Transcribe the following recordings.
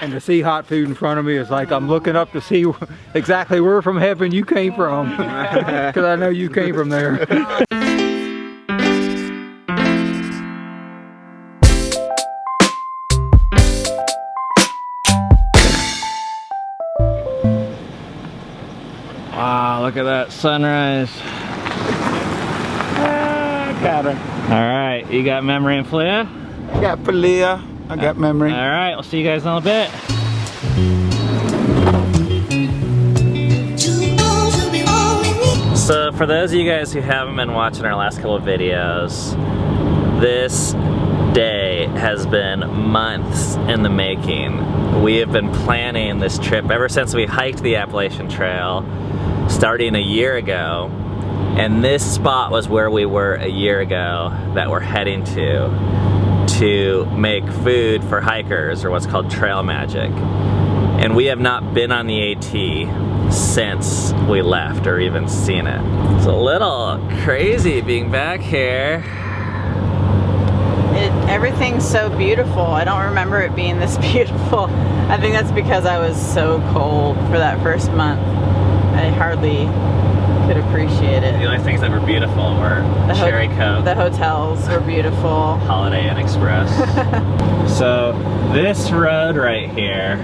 And to see hot food in front of me is like I'm looking up to see exactly where from heaven you came from. Because I know you came from there. Wow, look at that sunrise. Got her. All right, you got memory and Filia? I got Filia. I got memory. All right, we'll see you guys in a little bit. So for those of you guys who haven't been watching our last couple of videos, this day has been months in the making. We have been planning this trip ever since we hiked the Appalachian Trail starting a year ago. And this spot was where we were a year ago that we're heading to make food for hikers, or what's called trail magic. And we have not been on the AT since we left or even seen it. It's a little crazy being back here. Everything's so beautiful. I don't remember it being this beautiful. I think that's because I was so cold for that first month. I hardly could appreciate it. The only things that were beautiful were Cherry Coke. The hotels were beautiful. Holiday Inn Express. So this road right here,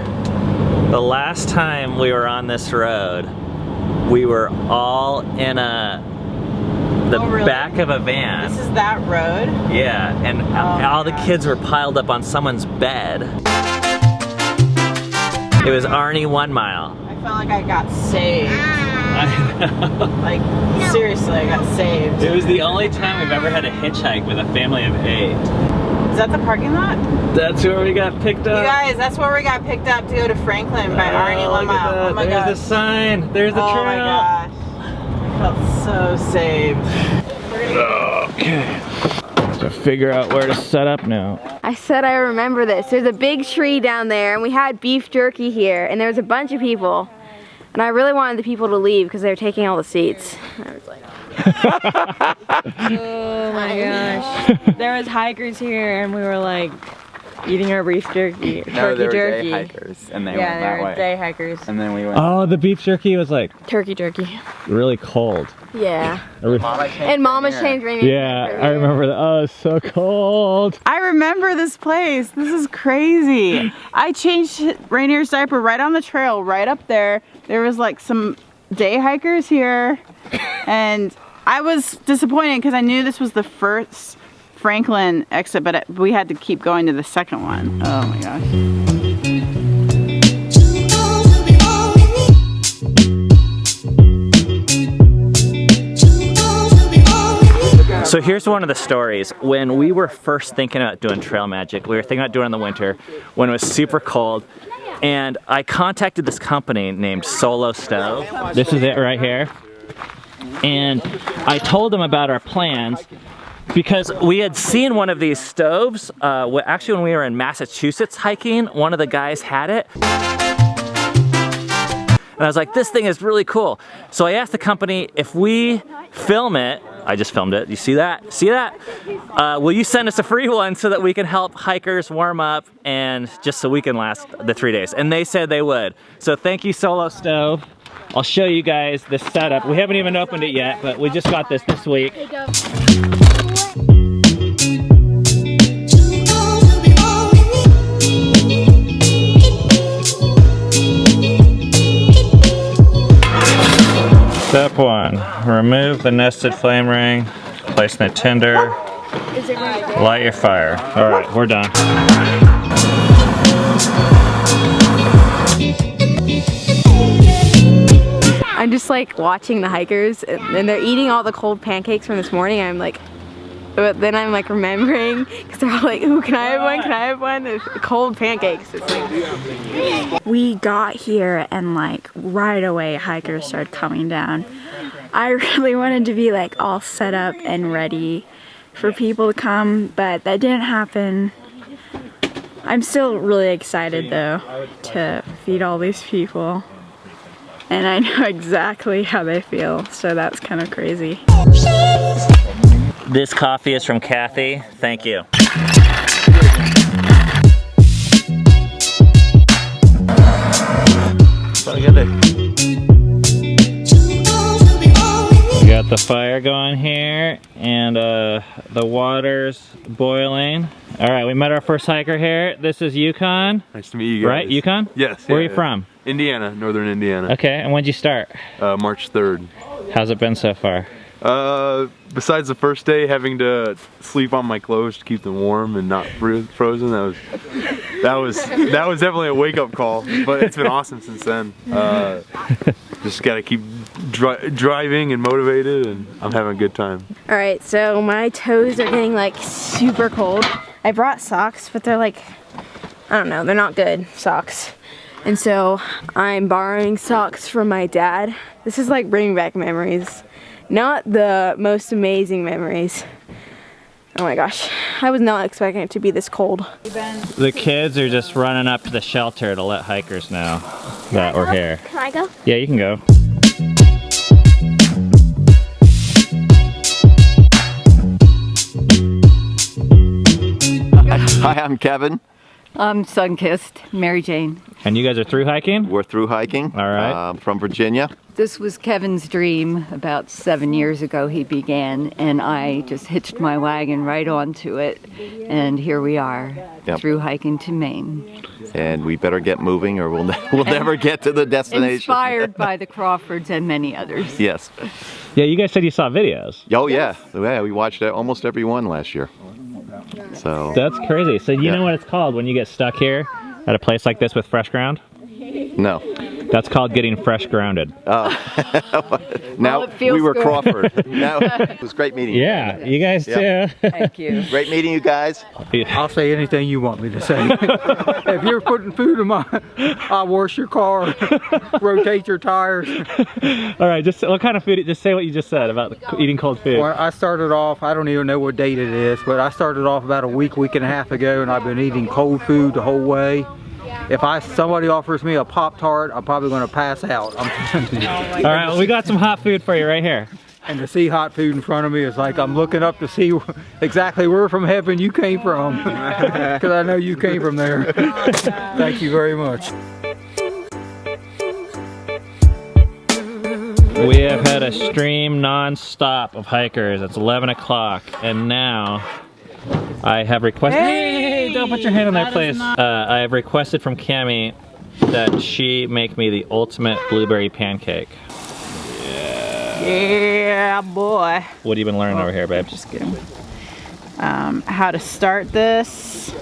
the last time we were on this road, we were all in the back of a van. This is that road? Yeah, and all the kids were piled up on someone's bed. It was Arnie 1 Mile. I felt like I got saved. I know. Like, seriously, I got saved. It was the only time we've ever had a hitchhike with a family of 8. Is that the parking lot? That's where we got picked up. You guys, that's where we got picked up to go to Franklin by Arnie 1 Mile. Oh my gosh. There's the sign. There's the trail. Oh my gosh. I felt so saved. Okay. To figure out where to set up now. I said I remember this. There's a big tree down there and we had beef jerky here and there was a bunch of people. And I really wanted the people to leave because they were taking all the seats. I was like, oh my gosh. There was hikers here and we were like eating our beef jerky. Turkey jerky. Day hikers and they went Yeah, that they were way. day hikers. And then we went. Oh, the beef jerky was like Turkey jerky. really cold. yeah. And Mama changed Rainier. Yeah, I remember that. Oh, it's so cold. I remember this place. This is crazy. I changed Rainier's diaper right on the trail, right up there. There was like some day hikers here. And I was disappointed because I knew this was the first Franklin exit, but we had to keep going to the second one. Oh my gosh. So here's one of the stories. When we were first thinking about doing trail magic, we were thinking about doing it in the winter when it was super cold. And I contacted this company named Solo Stove. This is it right here. And I told them about our plans because we had seen one of these stoves. Actually, when we were in Massachusetts hiking, one of the guys had it. And I was like, this thing is really cool. So I asked the company if we film it. I just filmed it. You see that? See that? Will you send us a free one so that we can help hikers warm up and just so we can last the 3 days? And they said they would. So thank you, Solo Stove. I'll show you guys the setup. We haven't even opened it yet, but we just got this week. Step 1, remove the nested flame ring, place in a tinder, light your fire. All right, we're done. I'm just like watching the hikers and they're eating all the cold pancakes from this morning. I'm like, but then I'm like remembering because they're all like, ooh, can I have one? Can I have one? It's cold pancakes. It's like... We got here and like right away hikers started coming down. I really wanted to be like all set up and ready for people to come, but that didn't happen. I'm still really excited though to feed all these people. And I know exactly how they feel, so that's kind of crazy. This coffee is from Kathy. Thank you. the fire going here, and the water's boiling. All right, we met our first hiker here. This is Yukon. Nice to meet you guys. Right, Yukon? Yes. Where are you from? Indiana, northern Indiana. Okay, and when'd you start? March 3rd. How's it been so far? Besides the first day having to sleep on my clothes to keep them warm and not frozen, that was definitely a wake-up call. But it's been awesome since then. Just gotta keep driving and motivated, and I'm having a good time. All right, so my toes are getting like super cold. I brought socks, but they're like, I don't know, they're not good socks. And so I'm borrowing socks from my dad. This is like bringing back memories. Not the most amazing memories. Oh my gosh, I was not expecting it to be this cold. The kids are just running up to the shelter to let hikers know that we're here. Can I go? Yeah, you can go. Hi, I'm Kevin. I'm Sunkissed, Mary Jane. And you guys are through hiking? We're through hiking. All right. From Virginia. This was Kevin's dream. About 7 years ago he began, and I just hitched my wagon right onto it, and here we are, through hiking to Maine. And we better get moving or we'll never get to the destination. Inspired by the Crawfords and many others. Yes. Yeah, you guys said you saw videos. Oh yeah, we watched almost every one last year. So That's crazy. So you know what it's called when you get stuck here at a place like this with fresh ground? No. That's called getting fresh grounded. Now it feels we were good. Crawford. Now it was great meeting you. Yeah, you guys too. Thank you. Great meeting you guys. I'll say anything you want me to say. If you're putting food in I'll wash your car, rotate your tires. All right, just what kind of food? Just say what you just said about eating cold food. Well, I started off, I don't even know what date it is, but I started off about a week and a half ago, and I've been eating cold food the whole way. If somebody offers me a Pop-Tart, I'm probably going to pass out. All right, well, we got some hot food for you right here. And to see hot food in front of me is like I'm looking up to see exactly where from heaven you came from. Because I know you came from there. Thank you very much. We have had a stream non-stop of hikers. It's 11 o'clock, and now I have requested. Hey, don't put your hand on that place. I have requested from Cammie that she make me the ultimate blueberry pancake. Yeah, boy. What have you been learning over here, babe? Just kidding. How to start this,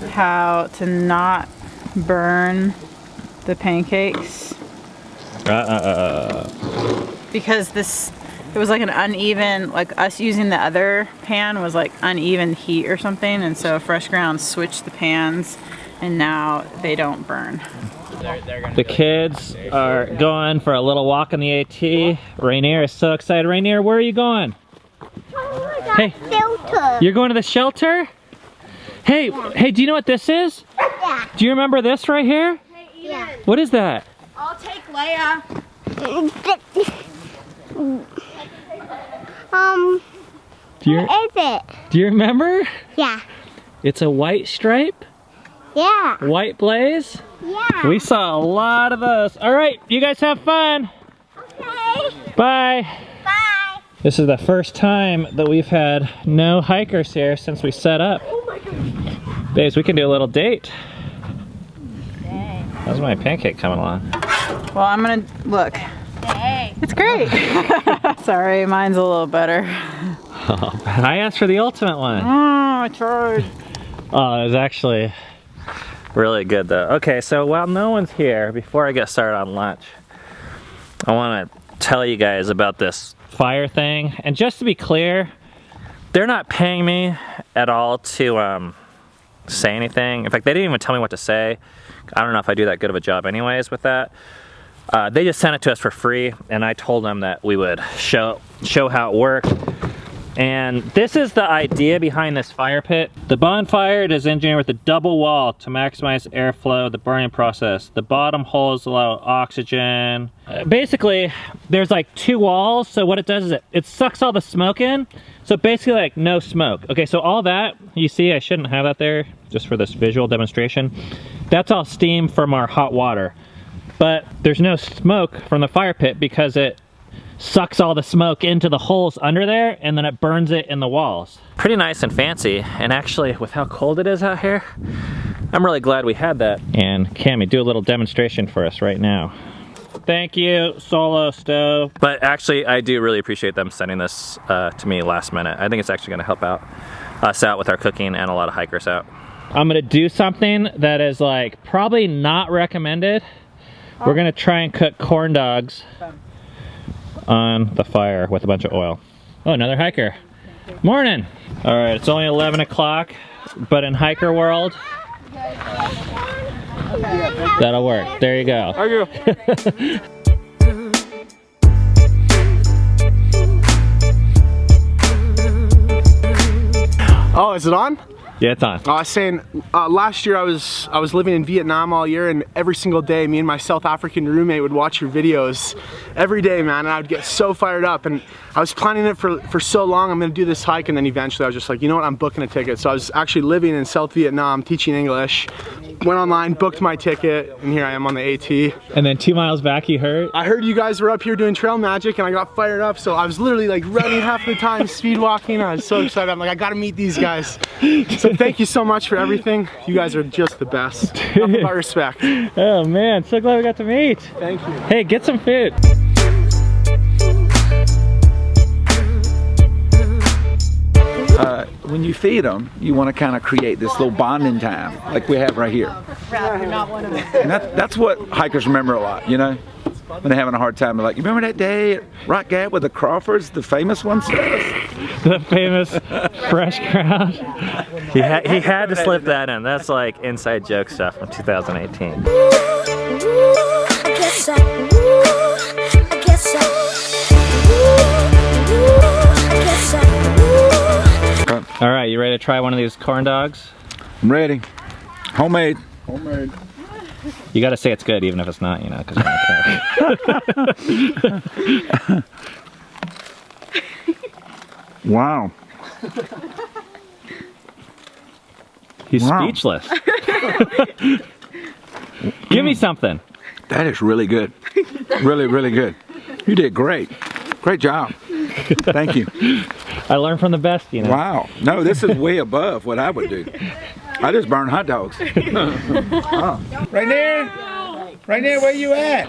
how to not burn the pancakes. Because it was like an uneven, like us using the other pan was like uneven heat or something, and so Fresh Ground switched the pans and now they don't burn. The kids are going for a little walk on the AT. Rainier is so excited. Rainier, where are you going? Hey, Shelter. you're going to the shelter? Hey, do you know what this is? Yeah. Do you remember this right here? Yeah. What is that? I'll take Leia. What is it? Do you remember? Yeah. It's a white stripe, Yeah. white blaze. Yeah. We saw a lot of those. All right, you guys have fun. Okay. Bye. Bye. This is the first time that we've had no hikers here since we set up. Oh my God. Babes, we can do a little date. How's my pancake coming along? Well, I'm gonna look. Hey. It's great. Sorry, mine's a little better. Oh, I asked for the ultimate one. Oh, I tried. Oh, it was actually really good though. Okay, so while no one's here, before I get started on lunch, I want to tell you guys about this fire thing. And just to be clear, they're not paying me at all to say anything. In fact, they didn't even tell me what to say. I don't know if I do that good of a job anyways with that. They just sent it to us for free, and I told them that we would show how it worked. And this is the idea behind this fire pit. The bonfire is engineered with a double wall to maximize airflow, the burning process. The bottom holes allow oxygen. Basically, there's like two walls, so what it does is it sucks all the smoke in, so basically like no smoke. Okay, so all that, you see, I shouldn't have that there, just for this visual demonstration. That's all steam from our hot water. But there's no smoke from the fire pit because it sucks all the smoke into the holes under there, and then it burns it in the walls. Pretty nice and fancy, and actually with how cold it is out here, I'm really glad we had that. And Cammie, do a little demonstration for us right now. Thank you, Solo Stove. But actually, I do really appreciate them sending this to me last minute. I think it's actually gonna help us out with our cooking and a lot of hikers out. I'm gonna do something that is like probably not recommended. We're gonna try and cook corn dogs on the fire with a bunch of oil. Oh, another hiker. Morning. All right, it's only 11 o'clock, but in hiker world, that'll work. There you go. Oh, is it on? Yeah, it's on. I was saying, last year I was living in Vietnam all year, and every single day me and my South African roommate would watch your videos every day, man, and I would get so fired up. And I was planning it for so long. I'm gonna do this hike, and then eventually I was just like, you know what, I'm booking a ticket. So I was actually living in South Vietnam, teaching English, went online, booked my ticket, and here I am on the AT. And then 2 miles back you heard? I heard you guys were up here doing trail magic, and I got fired up, so I was literally like running half the time, speed walking. I was so excited. I'm like, I gotta meet these guys. So thank you so much for everything. You guys are just the best. Nothing but respect. Oh man, so glad we got to meet. Thank you. Hey, get some food. When you feed them, you want to kind of create this little bonding time, like we have right here. And that's what hikers remember a lot, you know? When they're having a hard time, they're like, you remember that day at Rock Gap with the Crawfords, the famous ones? The famous fresh crowd. He had to slip that in. That's like inside joke stuff from 2018. All right, you ready to try one of these corn dogs? I'm ready. Homemade. Homemade. You gotta say it's good even if it's not, you know, because I don't care. Wow. He's speechless. Give me something. That is really good. Really, really good. You did great. Great job. Thank you. I learned from the best, you know. Wow. No, this is way above what I would do. I just burn hot dogs. Oh. Rainier? Rainier, where you at?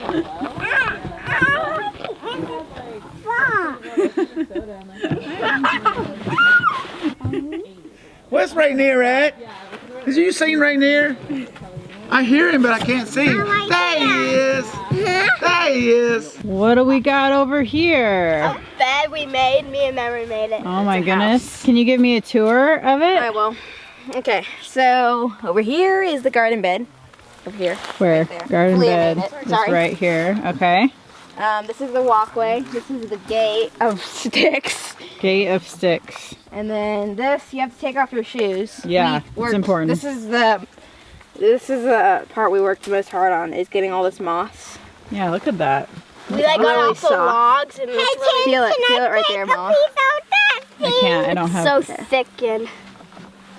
Where's Rainier at? Have you seen Rainier? I hear him, but I can't see him. There he is. There he is. What do we got over here? A bed we made. Me and Memory made it. Oh my goodness. Can you give me a tour of it? I will. Okay, so over here is the garden bed. Over here. Where? Right Garden Filia bed made it. is Sorry. right here. Okay. This is the walkway. This is the gate of sticks. Gate of sticks. And then this, you have to take off your shoes. Yeah, it's important. This is the part we worked the most hard on, is getting all this moss. Yeah, look at that. We like got really off the soft. logs and Feel it right there, Mom. I can't, I don't have. So thick and.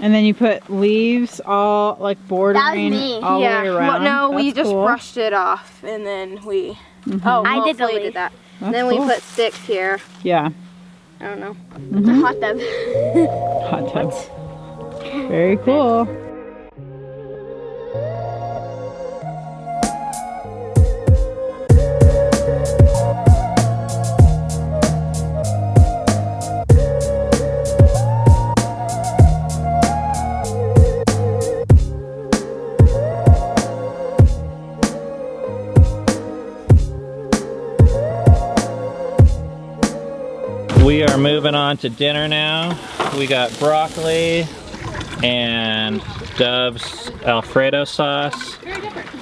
And then you put leaves all like bordering me. all the way around. Well, no, we That's just cool. brushed it off and then we. Mhm. Oh, I did the Filia leaf. that. That's Then cool. we put sticks here. Yeah. I don't know. It's a hot tub. Hot tub. Very cool. We are moving on to dinner now. We got broccoli and Dove's Alfredo sauce,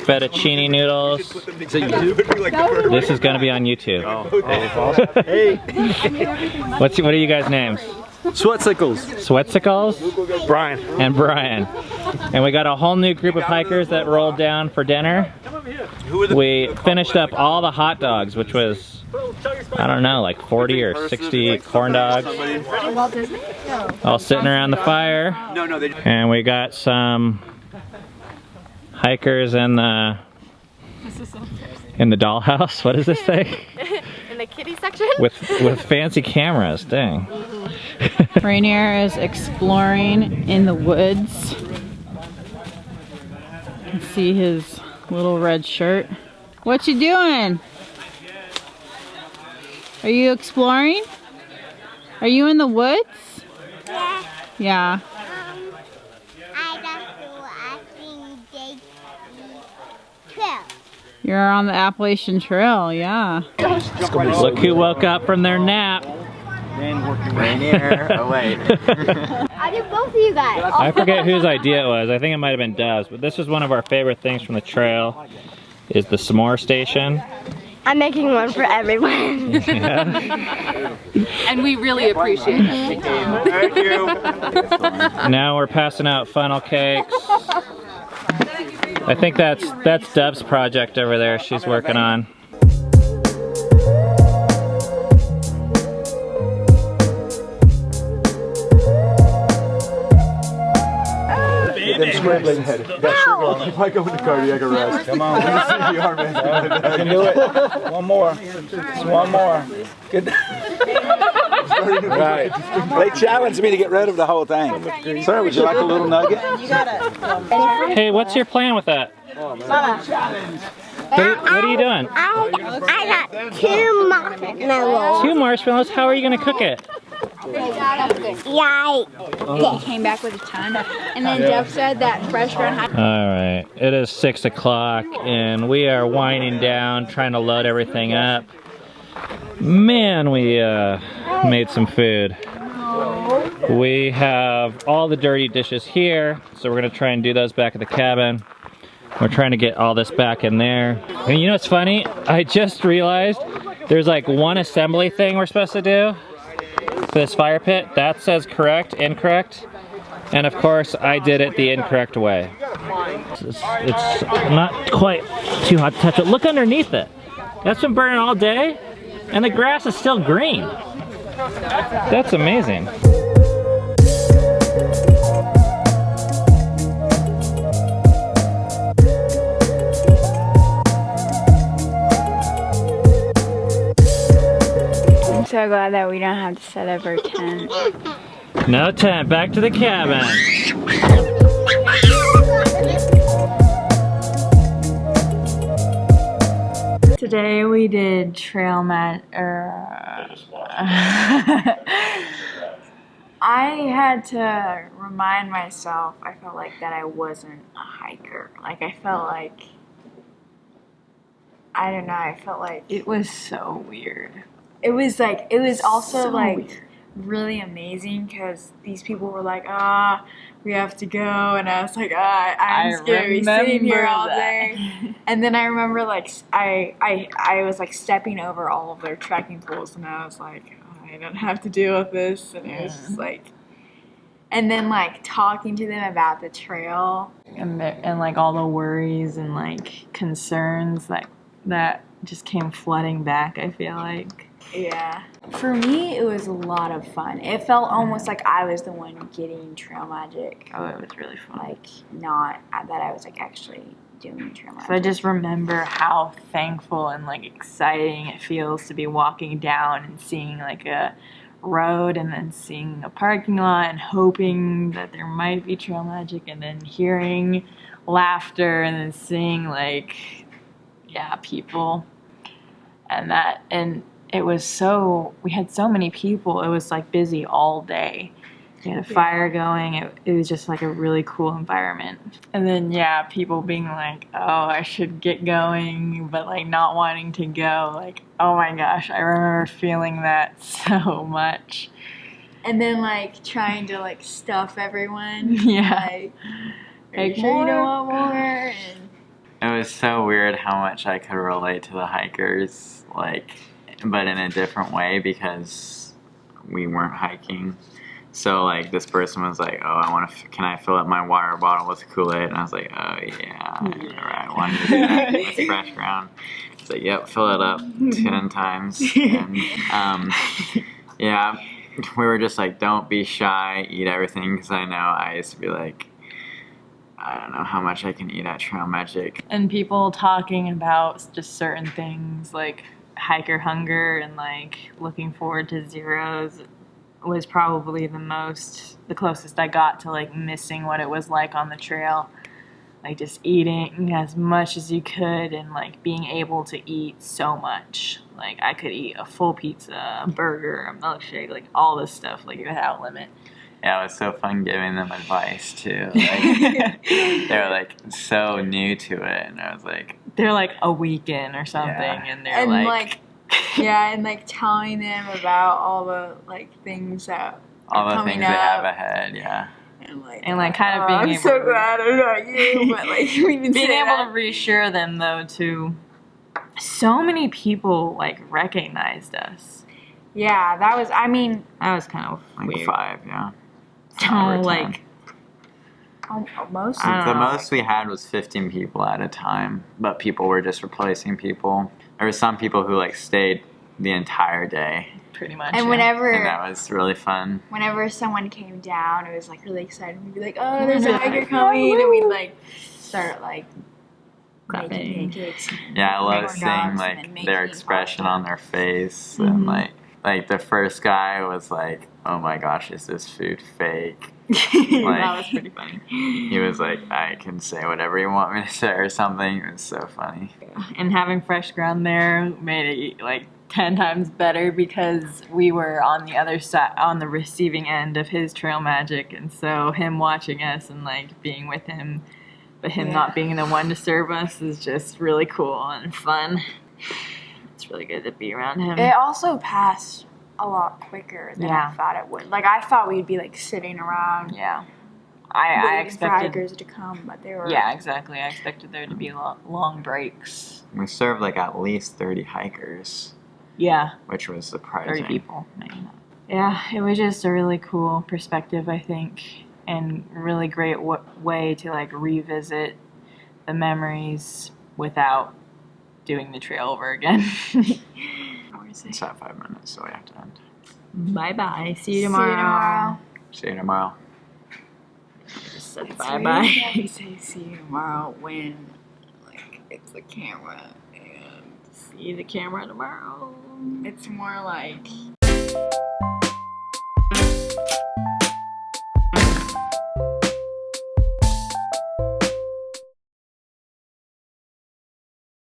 fettuccine noodles. This is gonna be on YouTube. What are you guys' names? Sweatsicles. Sweatsicles? Brian. And Brian. And we got a whole new group of hikers that rolled down for dinner. We finished up all the hot dogs, which was, I don't know, like 40 or 60 corn dogs. All sitting around the fire. And we got some hikers in the dollhouse. What does this say? in the kiddie section. With fancy cameras, dang. Rainier is exploring in the woods. You can see his little red shirt. What you doing? Are you exploring? Are you in the woods? Yeah. Yeah. I got to trail. You're on the Appalachian Trail, yeah. Look who woke up from their nap. Rainier. Oh wait. I did both of you guys. I forget whose idea it was. I think it might have been Dove's, but this is one of our favorite things from the trail, is the s'more station. I'm making one for everyone. Yeah. And we really appreciate it. Thank you. Now we're passing out funnel cakes. I think that's Dove's project over there she's working on. Them scrambling head. If I go into cardiac arrest. Come on. CPR, man. You can do it. One more. Just one more. Good. Right. They challenged me to get rid of the whole thing. Sir, would you like a little nugget? Hey, what's your plan with that? What are you doing? I got 2 marshmallows. 2 marshmallows? How are you going to cook it? Yikes. He came back with a ton. And then Jeff said that fresh ground high. Alright, it is 6 o'clock and we are winding down, trying to load everything up. Man, we made some food. We have all the dirty dishes here, so we're going to try and do those back at the cabin. We're trying to get all this back in there. And you know what's funny? I just realized there's like one assembly thing we're supposed to do for this fire pit. That says correct, incorrect. And of course, I did it the incorrect way. It's not quite too hot to touch it. Look underneath it. That's been burning all day, and the grass is still green. That's amazing. I'm so glad that we don't have to set up our tent. No tent, back to the cabin. Today we did trail I had to remind myself, I felt like that I wasn't a hiker. Like I felt like, I don't know, I felt like it was so weird. It was like, it was also so like weird. Really amazing because these people were like, we have to go, and I was like, I'm scared to be sitting here all day. And then I remember like I was like stepping over all of their trekking poles, and I was like, I don't have to deal with this, and it was just like, and then like talking to them about the trail and like all the worries and like concerns that just came flooding back, I feel like. Yeah. For me, it was a lot of fun. It felt almost like I was the one getting trail magic. Oh, it was really fun. Like, not that I was like actually doing trail magic. So I just remember how thankful and like exciting it feels to be walking down and seeing like a road and then seeing a parking lot and hoping that there might be trail magic and then hearing laughter and then seeing like, yeah, people and that, and it was so, we had so many people, it was like busy all day. We had a fire going, it was just like a really cool environment. And then yeah, people being like, oh, I should get going, but like not wanting to go. Like, oh my gosh, I remember feeling that so much. And then like trying to like stuff everyone. Yeah. Like, are you sure you don't want more? And It was so weird how much I could relate to the hikers, like, but in a different way because we weren't hiking. So like this person was like, oh, can I fill up my water bottle with Kool-Aid? And I was like, oh yeah, right, why do you do that? It's fresh ground. It's like, yep, fill it up 10 times. And yeah, we were just like, don't be shy, eat everything, because I know I used to be like, I don't know how much I can eat at Trail Magic. And people talking about just certain things, like hiker hunger and like looking forward to zeros was probably the closest I got to like missing what it was like on the trail. Like just eating as much as you could and like being able to eat so much. Like I could eat a full pizza, a burger, a milkshake, like all this stuff like without limit. Yeah, it was so fun giving them advice too. Like, they were like so new to it, and I was like, they're like a week in or something, and they're and like yeah, and like telling them about all the like things that all the coming things they have ahead. Yeah. And like kind of being I'm able so to, glad I'm not you, but like we can being say able that. to reassure them though too. So many people like recognized us. Yeah, that was, I mean, That was kind of Like weird. 5, yeah. Oh, Over 10. like most. I don't The know, most we had was 15 people at a time, but people were just replacing people. There were some people who like stayed the entire day, pretty much. And yeah. whenever and that was really fun. whenever someone came down, it was like really exciting. We'd be like, oh, there's a hiker coming, and we'd like start like making pancakes. Yeah, I love corn seeing dogs and like then making their expression on their face, and like the first guy was like, "Oh my gosh, is this food fake?" That was pretty funny. He was like, "I can say whatever you want me to say" or something. It was so funny. And having fresh ground there made it like 10 times better because we were on the other side, on the receiving end of his trail magic, and so him watching us and like being with him, but him not being the one to serve us is just really cool and fun. It's really good to be around him. It also passed a lot quicker than Yeah. I thought it would. Like I thought we'd be like sitting around. Yeah. I waiting for expected hikers to come, but they were. Yeah, exactly. I expected there to be long breaks. We served like at least 30 hikers, Yeah, which was surprising. 30 people. Yeah, it was just a really cool perspective, I think, and really great way to like revisit the memories without doing the trail over again. It's at 5 minutes, so we have to end. Bye bye. See you See you tomorrow. tomorrow. See you tomorrow. Just said It's bye weird bye. that we say see you tomorrow when like it's the camera and See the camera tomorrow. it's more like